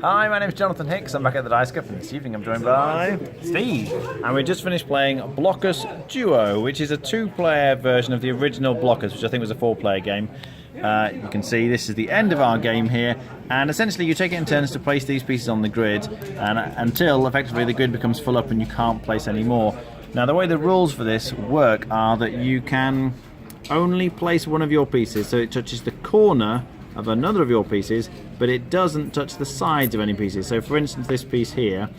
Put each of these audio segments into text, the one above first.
Hi, my name is Jonathan Hicks. I'm back at the Dice Cup, and this evening I'm joined by Steve. And we just finished playing Blokus Duo, which is a two-player version of the original Blokus, which I think was a four-player game. You can see this is the end of our game here, and essentially you take it in turns to place these pieces on the grid, and until effectively the grid becomes full up and you can't place any more. Now, the way the rules for this work are that you can only place one of your pieces, so it touches the corner of another of your pieces, but it doesn't touch the sides of any pieces. So for instance, this piece here,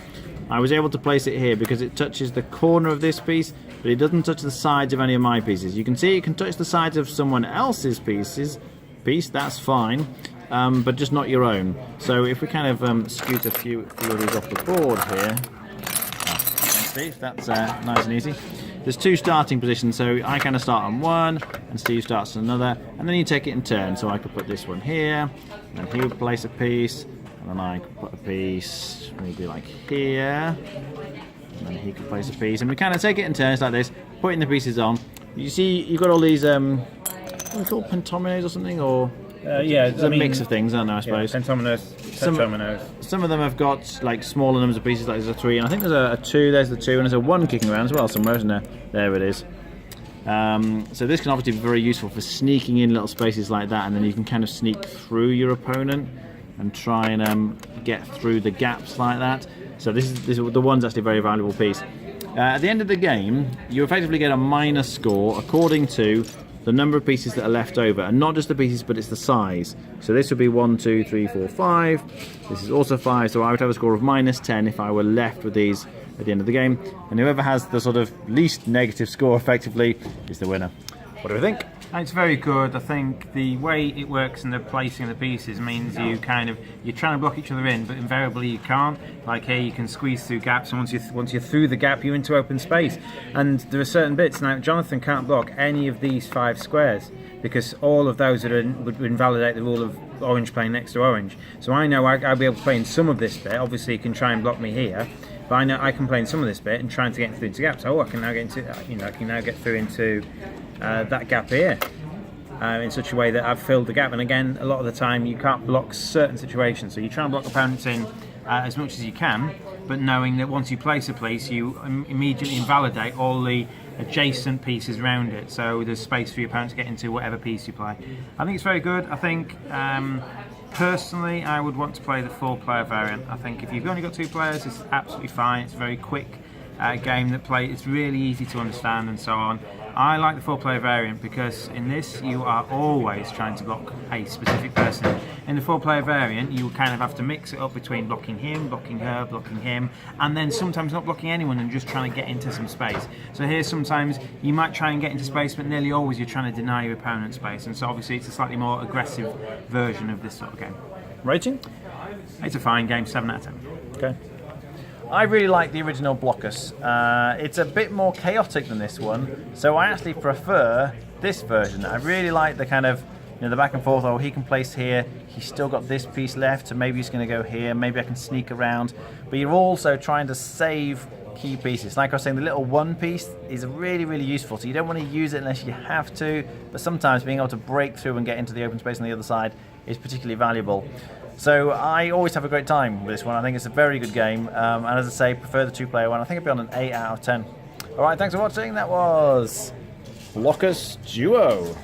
I was able to place it here because it touches the corner of this piece, but it doesn't touch the sides of any of my pieces. You can see it can touch the sides of someone else's piece, that's fine, but just not your own. So if we kind of scoot a few of these off the board here, thanks Steve, that's nice and easy. There's two starting positions, so I kind of start on one, and Steve starts on another, and then you take it in turn. So I could put this one here, and then he would place a piece, and then I could put a piece maybe like here, and then he could place a piece, and we kind of take it in turns like this, putting the pieces on. You see, you've got all these, what are they called, pentominoes or something, or? Yeah, it's a mix of things, I don't know, I suppose. Yeah, pentominoes, tetrominoes. Some of them have got like smaller numbers of pieces, like there's a 3, and I think there's a 2, there's the 2, and there's a 1 kicking around as well somewhere, isn't there? There it is. So this can obviously be very useful for sneaking in little spaces like that, and then you can kind of sneak through your opponent and try and get through the gaps like that. So this is the 1's actually a very valuable piece. At the end of the game, you effectively get a minus score according to the number of pieces that are left over, and not just the pieces, but it's the size. So this would be 1, 2, 3, 4, 5. This is also 5, so I would have a score of -10 if I were left with these at the end of the game. And whoever has the sort of least negative score, effectively, is the winner. What do we think? It's very good. I think the way it works and the placing of the pieces means you're trying to block each other in, but invariably you can't. Like here, you can squeeze through gaps, and once you're through the gap, you're into open space. And there are certain bits. Now, Jonathan can't block any of these 5 squares because all of those would invalidate the rule of orange playing next to orange. So I know I'll be able to play in some of this bit. Obviously, he can try and block me here, but I know I can play in some of this bit and trying to get through into gaps. Oh, I can now get into, I can now get through into that gap here in such a way that I've filled the gap. And again, a lot of the time you can't block certain situations, so you try and block opponents in as much as you can, but knowing that once you place a piece, you immediately invalidate all the adjacent pieces around it, so there's space for your opponent to get into whatever piece you play. I think it's very good. I think personally I would want to play the 4-player variant. I think if you've only got 2 players, it's absolutely fine. It's a very quick game that it's really easy to understand and so on. I like the 4-player variant because in this you are always trying to block a specific person. In the 4-player variant, you kind of have to mix it up between blocking him, blocking her, blocking him, and then sometimes not blocking anyone and just trying to get into some space. So here sometimes you might try and get into space, but nearly always you're trying to deny your opponent space, and so obviously it's a slightly more aggressive version of this sort of game. Rating? It's a fine game, 7 out of 10. Okay. I really like the original Blokus. It's a bit more chaotic than this one, so I actually prefer this version. I really like the kind of, the back and forth. Oh, he can place here, he's still got this piece left, so maybe he's going to go here, maybe I can sneak around. But you're also trying to save key pieces. Like I was saying, the little 1 piece is really, really useful, so you don't want to use it unless you have to, but sometimes being able to break through and get into the open space on the other side is particularly valuable. So I always have a great time with this one. I think it's a very good game, and as I say, prefer the 2-player one. I think I'd be on an 8 out of 10. Alright, thanks for watching. That was Blokus Duo.